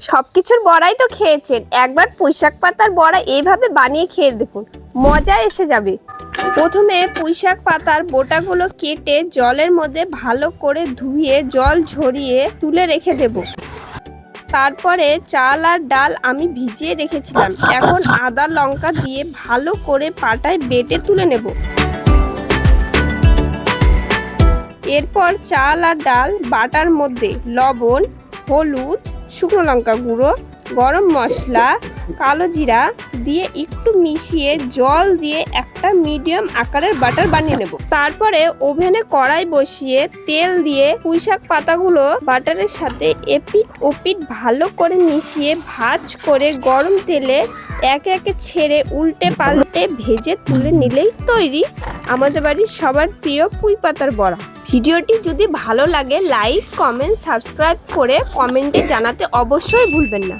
সবকিছুর বড়াই তো খেয়েছেন, একবার পুঁইশাক পাতার বড়া এইভাবে বানিয়ে খেয়ে দেখুন, মজা এসে যাবে। প্রথমে পুঁইশাক পাতার বোটাগুলো কেটে জলের মধ্যে ভালো করে ধুয়ে জল ঝরিয়ে তুলে রেখে দেব। তারপরে চাল আর ডাল আমি ভিজিয়ে রেখেছিলাম, এখন আদা লঙ্কা দিয়ে ভালো করে পাটায় বেটে তুলে নেব। এরপর চাল আর ডাল বাটার মধ্যে লবণ, হলুদ, শুকনো লঙ্কা গুঁড়ো, গরম মশলা, কালো জিরা দিয়ে একটু মিশিয়ে জল দিয়ে একটা মিডিয়াম আকারের বাটার বানিয়ে নেব। তারপরে ওভেনে কড়াই বসিয়ে তেল দিয়ে পুঁইশাক পাতাগুলো বাটারের সাথে এপিট ওপিট ভালো করে মিশিয়ে ভাজ করে গরম তেলে একে একে ছেড়ে উল্টে পাল্টে ভেজে তুলে নিলেই তৈরি আমাদের বাড়ির সবার প্রিয় পুঁই পাতার বড়া। ভিডিওটি যদি ভালো লাগে লাইক, কমেন্ট, সাবস্ক্রাইব করে কমেন্টে জানাতে অবশ্যই ভুলবেন না।